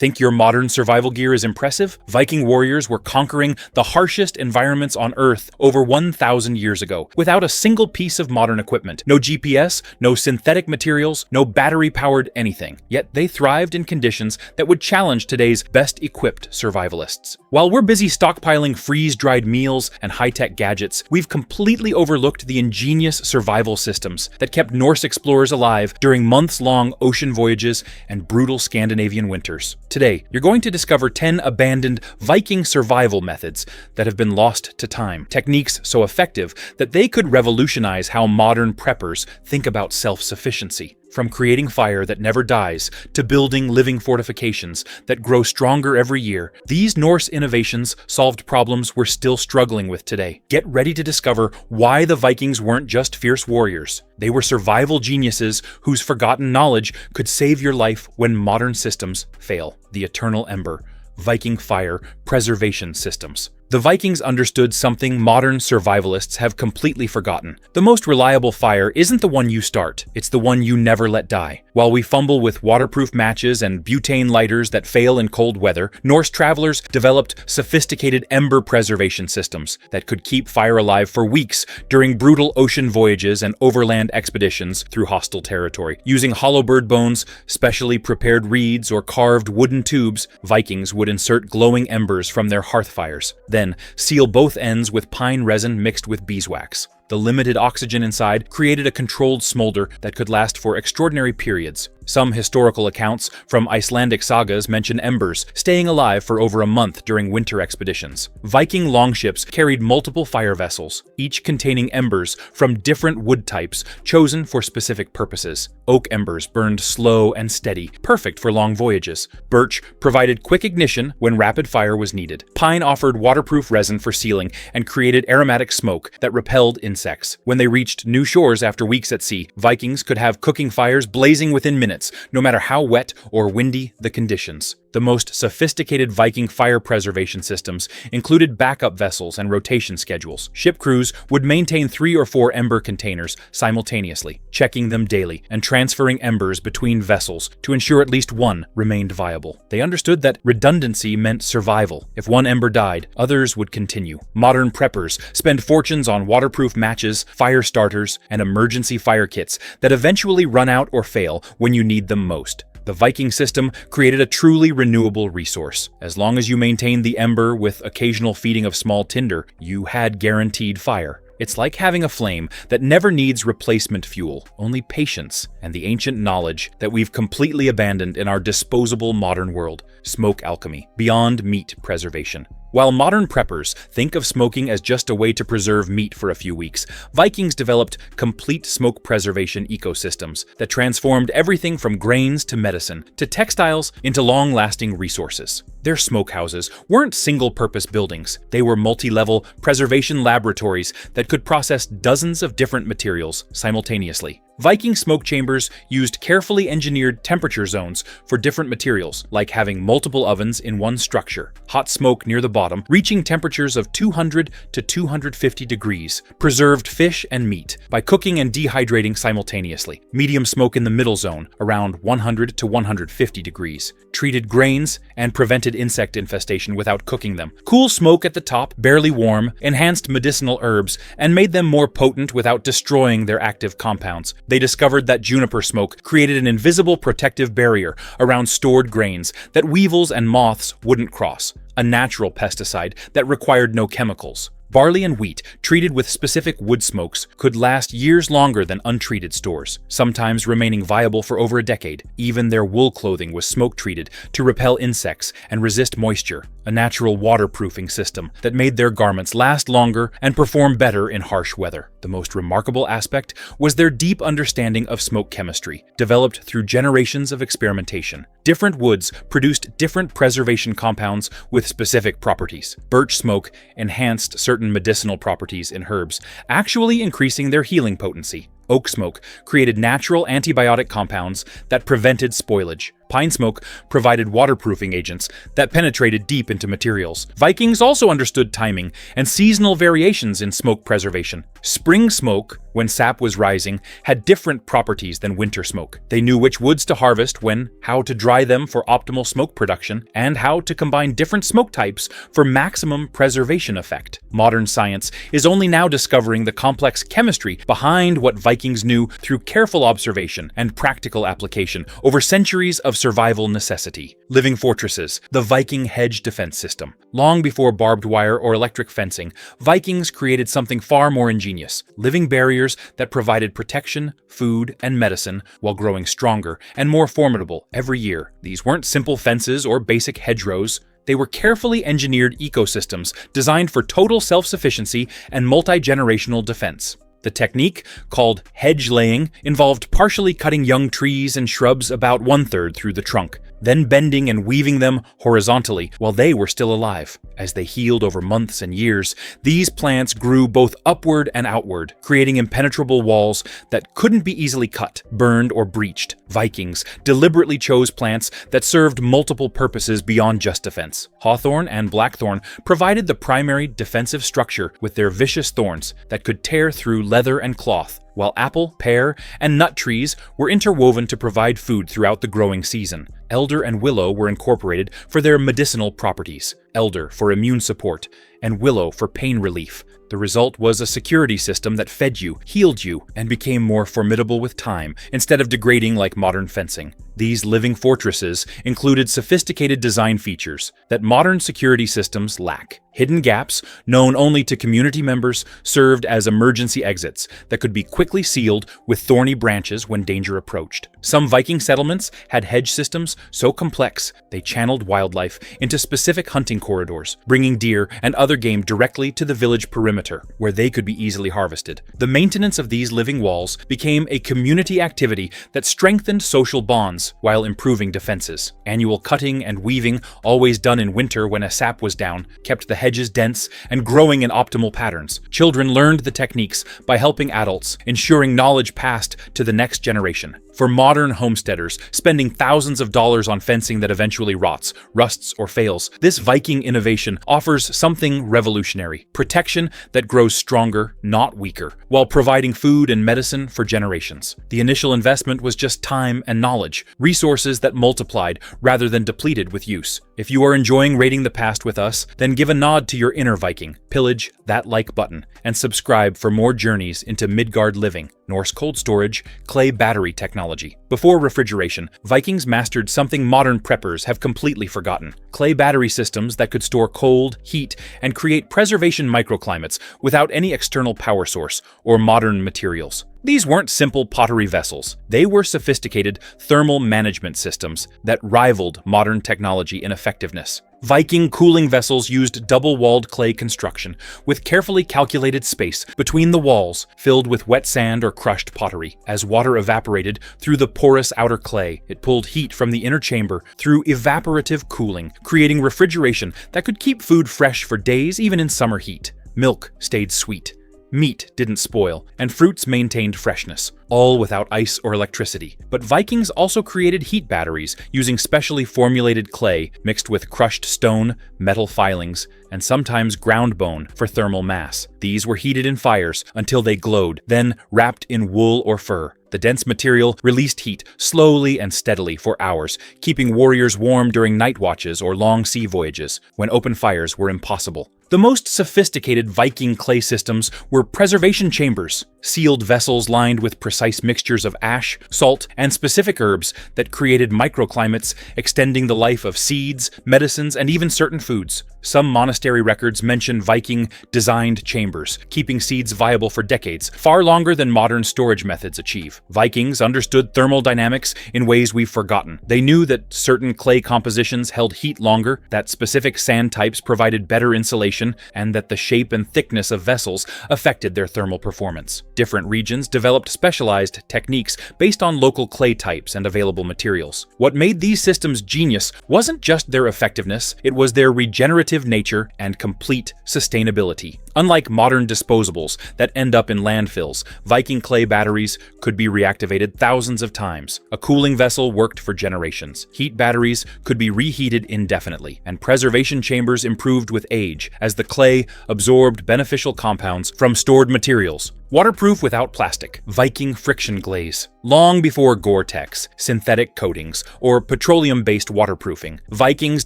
Think your modern survival gear is impressive? Viking warriors were conquering the harshest environments on Earth over 1,000 years ago, without a single piece of modern equipment. No GPS, no synthetic materials, no battery-powered anything. Yet they thrived in conditions that would challenge today's best-equipped survivalists. While we're busy stockpiling freeze-dried meals and high-tech gadgets, we've completely overlooked the ingenious survival systems that kept Norse explorers alive during months-long ocean voyages and brutal Scandinavian winters. Today, you're going to discover 10 abandoned Viking survival methods that have been lost to time. Techniques so effective that they could revolutionize how modern preppers think about self-sufficiency. From creating fire that never dies to building living fortifications that grow stronger every year, these Norse innovations solved problems we're still struggling with today. Get ready to discover why the Vikings weren't just fierce warriors. They were survival geniuses whose forgotten knowledge could save your life when modern systems fail. The Eternal Ember, Viking fire preservation systems. The Vikings understood something modern survivalists have completely forgotten. The most reliable fire isn't the one you start, it's the one you never let die. While we fumble with waterproof matches and butane lighters that fail in cold weather, Norse travelers developed sophisticated ember preservation systems that could keep fire alive for weeks during brutal ocean voyages and overland expeditions through hostile territory. Using hollow bird bones, specially prepared reeds, or carved wooden tubes, Vikings would insert glowing embers from their hearth fires. Then seal both ends with pine resin mixed with beeswax. The limited oxygen inside created a controlled smolder that could last for extraordinary periods. Some historical accounts from Icelandic sagas mention embers staying alive for over a month during winter expeditions. Viking longships carried multiple fire vessels, each containing embers from different wood types chosen for specific purposes. Oak embers burned slow and steady, perfect for long voyages. Birch provided quick ignition when rapid fire was needed. Pine offered waterproof resin for sealing and created aromatic smoke that repelled insects. When they reached new shores after weeks at sea, Vikings could have cooking fires blazing within minutes, no matter how wet or windy the conditions. The most sophisticated Viking fire preservation systems included backup vessels and rotation schedules. Ship crews would maintain 3 or 4 ember containers simultaneously, checking them daily and transferring embers between vessels to ensure at least one remained viable. They understood that redundancy meant survival. If one ember died, others would continue. Modern preppers spend fortunes on waterproof matches, fire starters, and emergency fire kits that eventually run out or fail when you need them most. The Viking system created a truly renewable resource. As long as you maintained the ember with occasional feeding of small tinder, you had guaranteed fire. It's like having a flame that never needs replacement fuel, only patience and the ancient knowledge that we've completely abandoned in our disposable modern world: smoke alchemy, beyond meat preservation. While modern preppers think of smoking as just a way to preserve meat for a few weeks, Vikings developed complete smoke preservation ecosystems that transformed everything from grains to medicine to textiles into long-lasting resources. Their smokehouses weren't single-purpose buildings. They were multi-level preservation laboratories that could process dozens of different materials simultaneously. Viking smoke chambers used carefully engineered temperature zones for different materials, like having multiple ovens in one structure. Hot smoke near the bottom, reaching temperatures of 200 to 250 degrees, preserved fish and meat by cooking and dehydrating simultaneously. Medium smoke in the middle zone, around 100 to 150 degrees, treated grains and prevented insect infestation without cooking them. Cool smoke at the top, barely warm, enhanced medicinal herbs and made them more potent without destroying their active compounds. They discovered that juniper smoke created an invisible protective barrier around stored grains that weevils and moths wouldn't cross, a natural pesticide that required no chemicals. Barley and wheat, treated with specific wood smokes, could last years longer than untreated stores, sometimes remaining viable for over a decade. Even their wool clothing was smoke-treated to repel insects and resist moisture, a natural waterproofing system that made their garments last longer and perform better in harsh weather. The most remarkable aspect was their deep understanding of smoke chemistry, developed through generations of experimentation. Different woods produced different preservation compounds with specific properties. Birch smoke enhanced certain medicinal properties in herbs, actually increasing their healing potency. Oak smoke created natural antibiotic compounds that prevented spoilage. Pine smoke provided waterproofing agents that penetrated deep into materials. Vikings also understood timing and seasonal variations in smoke preservation. Spring smoke, when sap was rising, had different properties than winter smoke. They knew which woods to harvest when, how to dry them for optimal smoke production, and how to combine different smoke types for maximum preservation effect. Modern science is only now discovering the complex chemistry behind what Vikings knew through careful observation and practical application over centuries of survival necessity. Living fortresses, the Viking hedge defense system. Long before barbed wire or electric fencing, Vikings created something far more ingenious: living barriers that provided protection, food, and medicine while growing stronger and more formidable every year. These weren't simple fences or basic hedgerows. They were carefully engineered ecosystems designed for total self-sufficiency and multi-generational defense. The technique, called hedge laying, involved partially cutting young trees and shrubs about 1/3 through the trunk, then bending and weaving them horizontally while they were still alive. As they healed over months and years, these plants grew both upward and outward, creating impenetrable walls that couldn't be easily cut, burned, or breached. Vikings deliberately chose plants that served multiple purposes beyond just defense. Hawthorn and blackthorn provided the primary defensive structure with their vicious thorns that could tear through leather and cloth, while apple, pear, and nut trees were interwoven to provide food throughout the growing season. Elder and willow were incorporated for their medicinal properties, elder for immune support, and willow for pain relief. The result was a security system that fed you, healed you, and became more formidable with time, instead of degrading like modern fencing. These living fortresses included sophisticated design features that modern security systems lack. Hidden gaps, known only to community members, served as emergency exits that could be quickly sealed with thorny branches when danger approached. Some Viking settlements had hedge systems so complex they channeled wildlife into specific hunting corridors, bringing deer and other game directly to the village perimeter, where they could be easily harvested. The maintenance of these living walls became a community activity that strengthened social bonds while improving defenses. Annual cutting and weaving, always done in winter when a sap was down, kept the hedges dense and growing in optimal patterns. Children learned the techniques by helping adults, ensuring knowledge passed to the next generation. For modern homesteaders, spending thousands of dollars on fencing that eventually rots, rusts, or fails, this Viking innovation offers something revolutionary: protection that grows stronger, not weaker, while providing food and medicine for generations. The initial investment was just time and knowledge, resources that multiplied rather than depleted with use. If you are enjoying raiding the past with us, then give a nod to your inner Viking, pillage that like button, and subscribe for more journeys into Midgard living, Norse cold storage, clay battery technology. Before refrigeration, Vikings mastered something modern preppers have completely forgotten: clay battery systems that could store cold, heat, and create preservation microclimates without any external power source or modern materials. These weren't simple pottery vessels. They were sophisticated thermal management systems that rivaled modern technology in effectiveness. Viking cooling vessels used double-walled clay construction, with carefully calculated space between the walls filled with wet sand or crushed pottery. As water evaporated through the porous outer clay, it pulled heat from the inner chamber through evaporative cooling, creating refrigeration that could keep food fresh for days even in summer heat. Milk stayed sweet. Meat didn't spoil, and fruits maintained freshness, all without ice or electricity. But Vikings also created heat batteries using specially formulated clay mixed with crushed stone, metal filings, and sometimes ground bone for thermal mass. These were heated in fires until they glowed, then wrapped in wool or fur. The dense material released heat slowly and steadily for hours, keeping warriors warm during night watches or long sea voyages, when open fires were impossible. The most sophisticated Viking clay systems were preservation chambers, sealed vessels lined with precise mixtures of ash, salt, and specific herbs that created microclimates extending the life of seeds, medicines, and even certain foods. Some monastery records mention Viking-designed chambers, keeping seeds viable for decades, far longer than modern storage methods achieve. Vikings understood thermodynamics in ways we've forgotten. They knew that certain clay compositions held heat longer, that specific sand types provided better insulation, and that the shape and thickness of vessels affected their thermal performance. Different regions developed specialized techniques based on local clay types and available materials. What made these systems genius wasn't just their effectiveness, it was their regenerative nature and complete sustainability. Unlike modern disposables that end up in landfills, Viking clay batteries could be reactivated thousands of times. A cooling vessel worked for generations. Heat batteries could be reheated indefinitely, and preservation chambers improved with age as the clay absorbed beneficial compounds from stored materials. Waterproof without plastic, Viking friction glaze. Long before Gore-Tex, synthetic coatings, or petroleum-based waterproofing, Vikings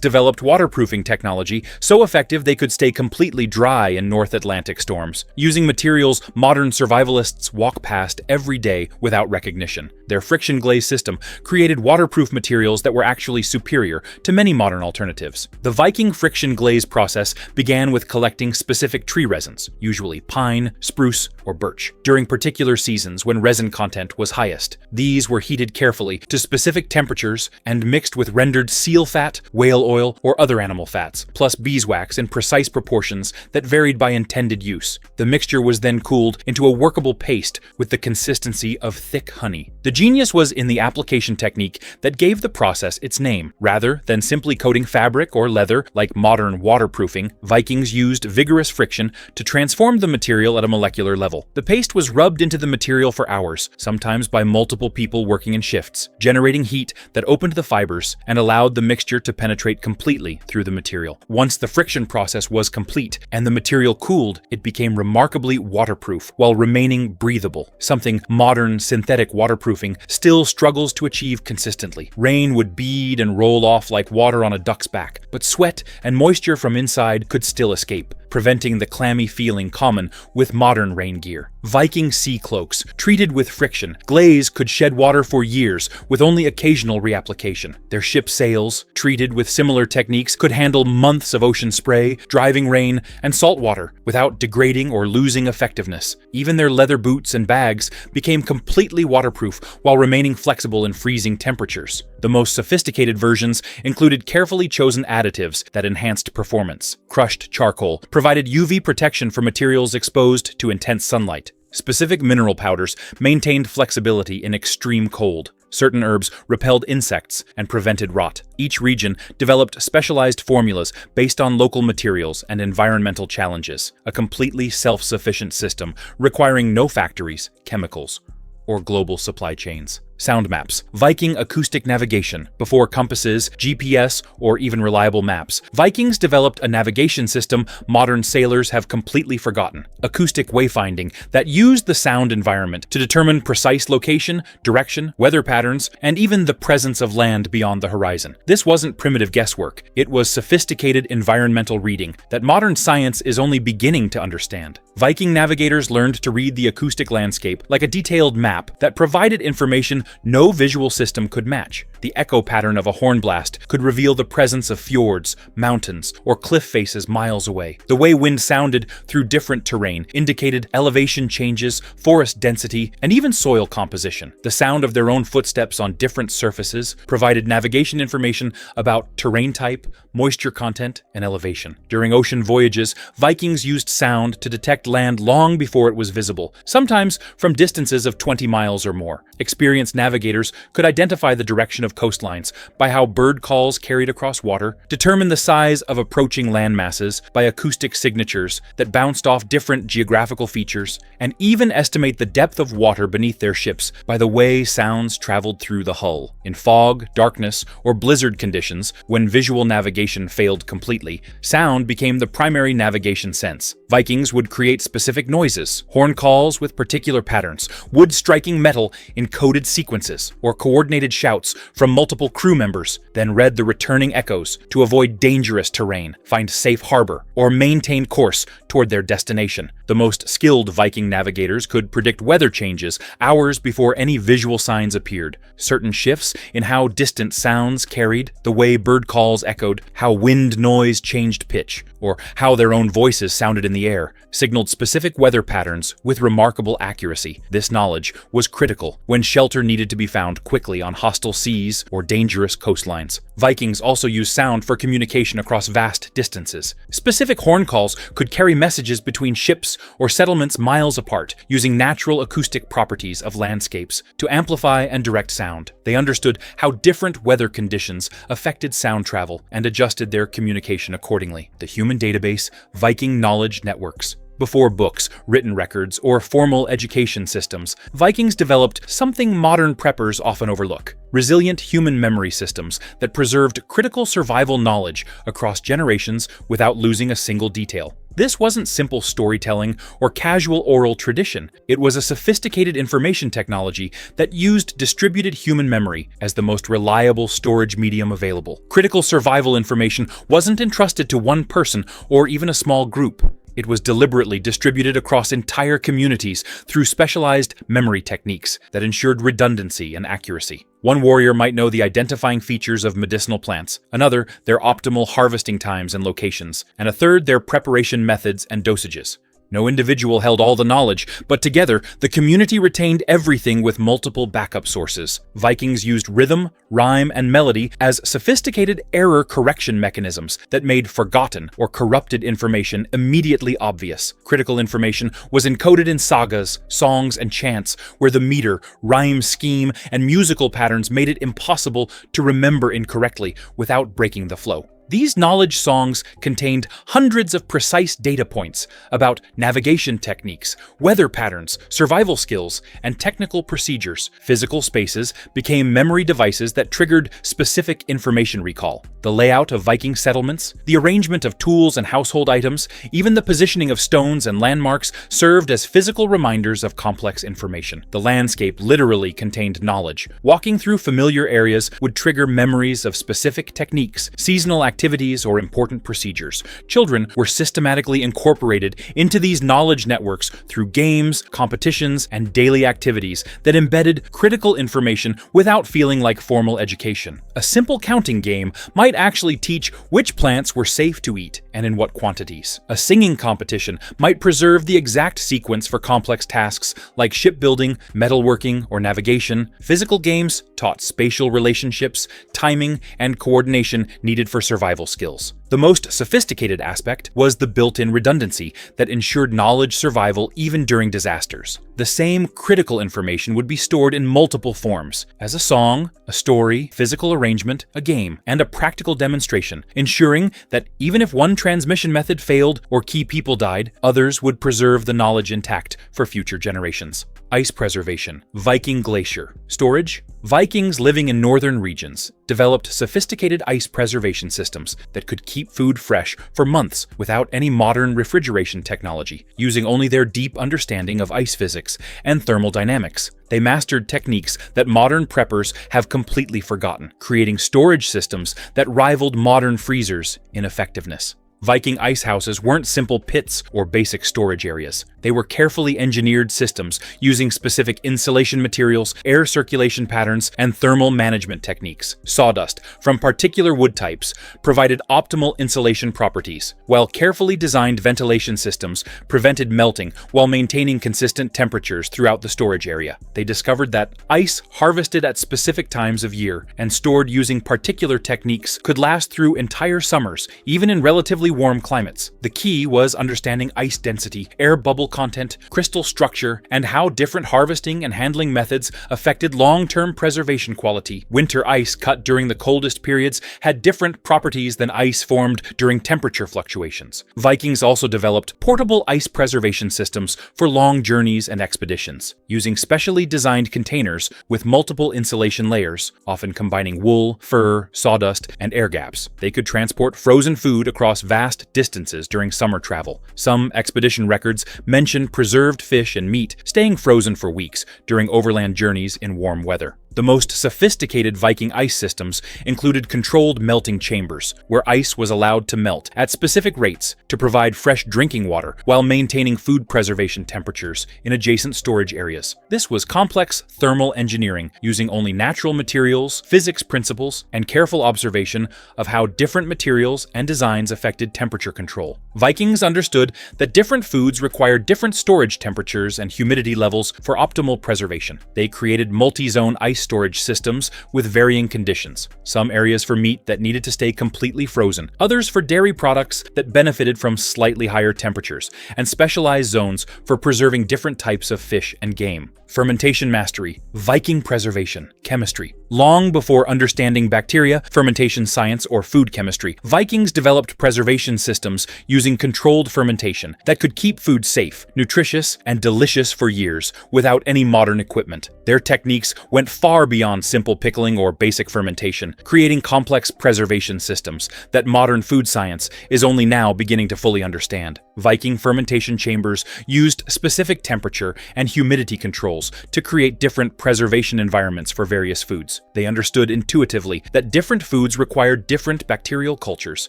developed waterproofing technology so effective they could stay completely dry in North Atlantic storms, using materials modern survivalists walk past every day without recognition. Their friction glaze system created waterproof materials that were actually superior to many modern alternatives. The Viking friction glaze process began with collecting specific tree resins, usually pine, spruce, or birch, during particular seasons when resin content was highest. These were heated carefully to specific temperatures and mixed with rendered seal fat, whale oil, or other animal fats, plus beeswax in precise proportions that varied by intended use. The mixture was then cooled into a workable paste with the consistency of thick honey. The genius was in the application technique that gave the process its name. Rather than simply coating fabric or leather like modern waterproofing, Vikings used vigorous friction to transform the material at a molecular level. The paste was rubbed into the material for hours, sometimes by multiple people working in shifts, generating heat that opened the fibers and allowed the mixture to penetrate completely through the material. Once the friction process was complete and the material cooled, it became remarkably waterproof while remaining breathable, something modern synthetic waterproofing still struggles to achieve consistently. Rain would bead and roll off like water on a duck's back, but sweat and moisture from inside could still escape, preventing the clammy feeling common with modern rain gear. Viking sea cloaks, treated with friction, glaze could shed water for years with only occasional reapplication. Their ship sails, treated with similar techniques, could handle months of ocean spray, driving rain, and salt water without degrading or losing effectiveness. Even their leather boots and bags became completely waterproof while remaining flexible in freezing temperatures. The most sophisticated versions included carefully chosen additives that enhanced performance. Crushed charcoal provided UV protection for materials exposed to intense sunlight. Specific mineral powders maintained flexibility in extreme cold. Certain herbs repelled insects and prevented rot. Each region developed specialized formulas based on local materials and environmental challenges, a completely self-sufficient system requiring no factories, chemicals, or global supply chains. Sound maps. Viking acoustic navigation. Before compasses, GPS, or even reliable maps, Vikings developed a navigation system modern sailors have completely forgotten. Acoustic wayfinding that used the sound environment to determine precise location, direction, weather patterns, and even the presence of land beyond the horizon. This wasn't primitive guesswork. It was sophisticated environmental reading that modern science is only beginning to understand. Viking navigators learned to read the acoustic landscape like a detailed map that provided information no visual system could match. The echo pattern of a hornblast could reveal the presence of fjords, mountains, or cliff faces miles away. The way wind sounded through different terrain indicated elevation changes, forest density, and even soil composition. The sound of their own footsteps on different surfaces provided navigation information about terrain type, moisture content, and elevation. During ocean voyages, Vikings used sound to detect land long before it was visible, sometimes from distances of 20 miles or more. Experienced navigators could identify the direction of coastlines by how bird calls carried across water, determine the size of approaching land masses by acoustic signatures that bounced off different geographical features, and even estimate the depth of water beneath their ships by the way sounds traveled through the hull. In fog, darkness, or blizzard conditions, when visual navigation failed completely, sound became the primary navigation sense. Vikings would create specific noises, horn calls with particular patterns, wood striking metal in coded sequences, or coordinated shouts from multiple crew members, then read the returning echoes to avoid dangerous terrain, find safe harbor, or maintain course toward their destination. The most skilled Viking navigators could predict weather changes hours before any visual signs appeared. Certain shifts in how distant sounds carried, the way bird calls echoed, how wind noise changed pitch, or how their own voices sounded in the air, signaled specific weather patterns with remarkable accuracy. This knowledge was critical when shelter needed to be found quickly on hostile seas or dangerous coastlines. Vikings also used sound for communication across vast distances. Specific horn calls could carry messages between ships or settlements miles apart, using natural acoustic properties of landscapes to amplify and direct sound. They understood how different weather conditions affected sound travel and adjusted their communication accordingly. The human database, Viking Knowledge Networks. Before books, written records, or formal education systems, Vikings developed something modern preppers often overlook: resilient human memory systems that preserved critical survival knowledge across generations without losing a single detail. This wasn't simple storytelling or casual oral tradition. It was a sophisticated information technology that used distributed human memory as the most reliable storage medium available. Critical survival information wasn't entrusted to one person or even a small group. It was deliberately distributed across entire communities through specialized memory techniques that ensured redundancy and accuracy. One warrior might know the identifying features of medicinal plants, another their optimal harvesting times and locations, and a third their preparation methods and dosages. No individual held all the knowledge, but together, the community retained everything with multiple backup sources. Vikings used rhythm, rhyme, and melody as sophisticated error correction mechanisms that made forgotten or corrupted information immediately obvious. Critical information was encoded in sagas, songs, and chants, where the meter, rhyme scheme, and musical patterns made it impossible to remember incorrectly without breaking the flow. These knowledge songs contained hundreds of precise data points about navigation techniques, weather patterns, survival skills, and technical procedures. Physical spaces became memory devices that triggered specific information recall. The layout of Viking settlements, the arrangement of tools and household items, even the positioning of stones and landmarks served as physical reminders of complex information. The landscape literally contained knowledge. Walking through familiar areas would trigger memories of specific techniques, seasonal activities, or important procedures. Children were systematically incorporated into these knowledge networks through games, competitions, and daily activities that embedded critical information without feeling like formal education. A simple counting game might actually teach which plants were safe to eat and in what quantities. A singing competition might preserve the exact sequence for complex tasks like shipbuilding, metalworking, or navigation. Physical games taught spatial relationships, timing, and coordination needed for survival skills. The most sophisticated aspect was the built-in redundancy that ensured knowledge survival even during disasters. The same critical information would be stored in multiple forms, as a song, a story, physical arrangement, a game, and a practical demonstration, ensuring that even if one transmission method failed or key people died, others would preserve the knowledge intact for future generations. Ice preservation, Viking glacier. Storage. Vikings living in northern regions developed sophisticated ice preservation systems that could keep food fresh for months without any modern refrigeration technology, using only their deep understanding of ice physics and thermal dynamics. They mastered techniques that modern preppers have completely forgotten, creating storage systems that rivaled modern freezers in effectiveness. Viking ice houses weren't simple pits or basic storage areas. They were carefully engineered systems using specific insulation materials, air circulation patterns, and thermal management techniques. Sawdust from particular wood types provided optimal insulation properties, while carefully designed ventilation systems prevented melting while maintaining consistent temperatures throughout the storage area. They discovered that ice harvested at specific times of year and stored using particular techniques could last through entire summers, even in relatively warm climates. The key was understanding ice density, air bubble content, crystal structure, and how different harvesting and handling methods affected long-term preservation quality. Winter ice cut during the coldest periods had different properties than ice formed during temperature fluctuations. Vikings also developed portable ice preservation systems for long journeys and expeditions, using specially designed containers with multiple insulation layers, often combining wool, fur, sawdust, and air gaps. They could transport frozen food across vast distances during summer travel. Some expedition records mention preserved fish and meat staying frozen for weeks during overland journeys in warm weather. The most sophisticated Viking ice systems included controlled melting chambers, where ice was allowed to melt at specific rates to provide fresh drinking water while maintaining food preservation temperatures in adjacent storage areas. This was complex thermal engineering, using only natural materials, physics principles, and careful observation of how different materials and designs affected temperature control. Vikings understood that different foods required different storage temperatures and humidity levels for optimal preservation. They created multi-zone ice storage systems with varying conditions. Some areas for meat that needed to stay completely frozen, others for dairy products that benefited from slightly higher temperatures, and specialized zones for preserving different types of fish and game. Fermentation Mastery, Viking Preservation, Chemistry. Long before understanding bacteria, fermentation science, or food chemistry, Vikings developed preservation systems using controlled fermentation that could keep food safe, nutritious, and delicious for years without any modern equipment. Their techniques went far beyond simple pickling or basic fermentation, creating complex preservation systems that modern food science is only now beginning to fully understand. Viking fermentation chambers used specific temperature and humidity controls to create different preservation environments for various foods. They understood intuitively that different foods required different bacterial cultures,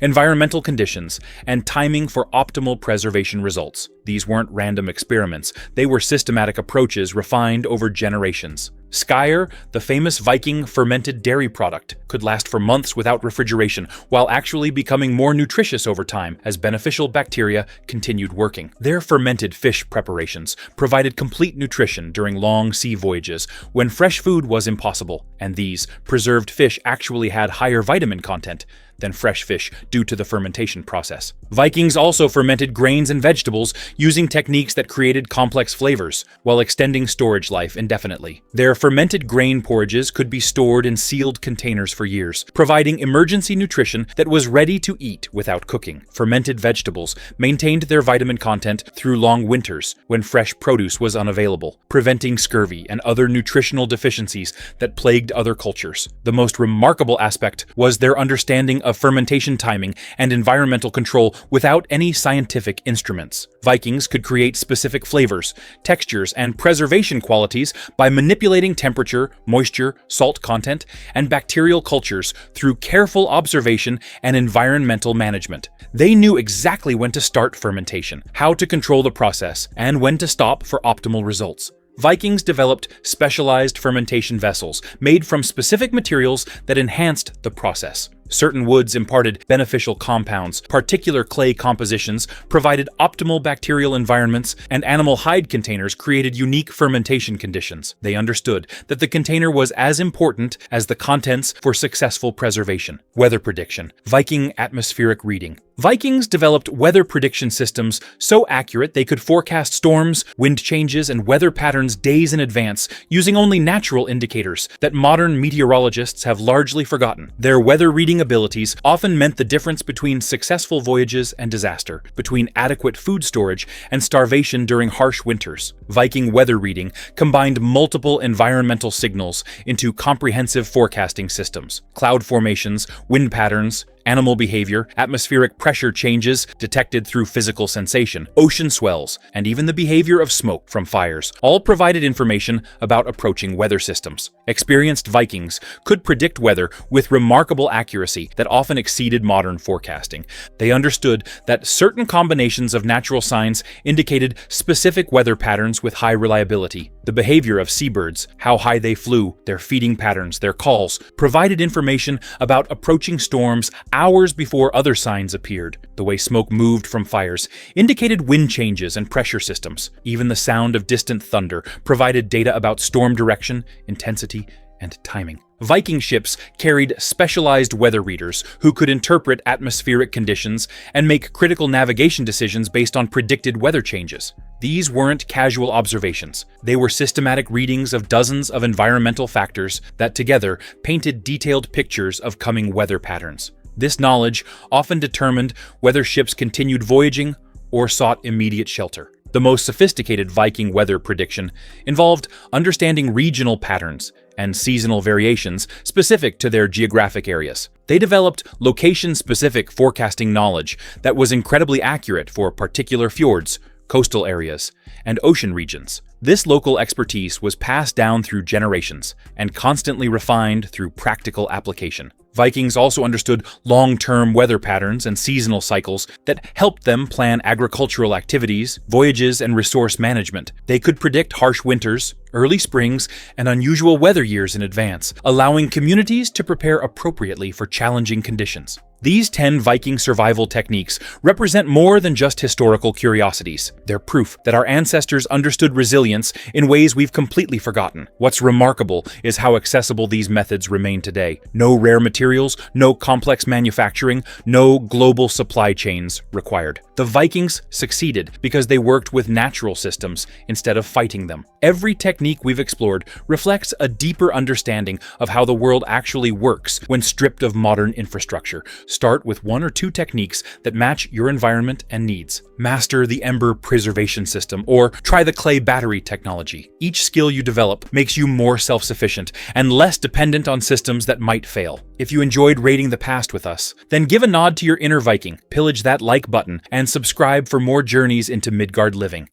environmental conditions, and timing for optimal preservation results. These weren't random experiments, they were systematic approaches refined over generations. Skyr, the famous Viking fermented dairy product, could last for months without refrigeration, while actually becoming more nutritious over time as beneficial bacteria continued working. Their fermented fish preparations provided complete nutrition during long sea voyages when fresh food was impossible, and these preserved fish actually had higher vitamin content than fresh fish due to the fermentation process. Vikings also fermented grains and vegetables using techniques that created complex flavors, while extending storage life indefinitely. Their fermented grain porridges could be stored in sealed containers for years, providing emergency nutrition that was ready to eat without cooking. Fermented vegetables maintained their vitamin content through long winters when fresh produce was unavailable, preventing scurvy and other nutritional deficiencies that plagued other cultures. The most remarkable aspect was their understanding of fermentation timing and environmental control without any scientific instruments. Vikings could create specific flavors, textures, and preservation qualities by manipulating temperature, moisture, salt content, and bacterial cultures through careful observation and environmental management. They knew exactly when to start fermentation, how to control the process, and when to stop for optimal results. Vikings developed specialized fermentation vessels made from specific materials that enhanced the process. Certain woods imparted beneficial compounds, particular clay compositions provided optimal bacterial environments, and animal hide containers created unique fermentation conditions. They understood that the container was as important as the contents for successful preservation. Weather prediction, Viking atmospheric reading. Vikings developed weather prediction systems so accurate they could forecast storms, wind changes, and weather patterns days in advance using only natural indicators that modern meteorologists have largely forgotten. Their weather reading abilities often meant the difference between successful voyages and disaster, between adequate food storage and starvation during harsh winters. Viking weather reading combined multiple environmental signals into comprehensive forecasting systems. Cloud formations, wind patterns, animal behavior, atmospheric pressure changes detected through physical sensation, ocean swells, and even the behavior of smoke from fires, all provided information about approaching weather systems. Experienced Vikings could predict weather with remarkable accuracy that often exceeded modern forecasting. They understood that certain combinations of natural signs indicated specific weather patterns with high reliability. The behavior of seabirds, how high they flew, their feeding patterns, their calls, provided information about approaching storms hours before other signs appeared. The way smoke moved from fires indicated wind changes and pressure systems. Even the sound of distant thunder provided data about storm direction, intensity, and timing. Viking ships carried specialized weather readers who could interpret atmospheric conditions and make critical navigation decisions based on predicted weather changes. These weren't casual observations. They were systematic readings of dozens of environmental factors that together painted detailed pictures of coming weather patterns. This knowledge often determined whether ships continued voyaging or sought immediate shelter. The most sophisticated Viking weather prediction involved understanding regional patterns and seasonal variations specific to their geographic areas. They developed location-specific forecasting knowledge that was incredibly accurate for particular fjords, coastal areas, and ocean regions. This local expertise was passed down through generations and constantly refined through practical application. Vikings also understood long-term weather patterns and seasonal cycles that helped them plan agricultural activities, voyages, and resource management. They could predict harsh winters, early springs, and unusual weather years in advance, allowing communities to prepare appropriately for challenging conditions. These 10 Viking survival techniques represent more than just historical curiosities. They're proof that our ancestors understood resilience in ways we've completely forgotten. What's remarkable is how accessible these methods remain today. No rare materials materials, no complex manufacturing, no global supply chains required. The Vikings succeeded because they worked with natural systems instead of fighting them. Every technique we've explored reflects a deeper understanding of how the world actually works when stripped of modern infrastructure. Start with 1 or 2 techniques that match your environment and needs. Master the Ember preservation system, or try the clay battery technology. Each skill you develop makes you more self-sufficient and less dependent on systems that might fail. If you enjoyed raiding the past with us, then give a nod to your inner Viking, pillage that like button, and subscribe for more journeys into Midgard living.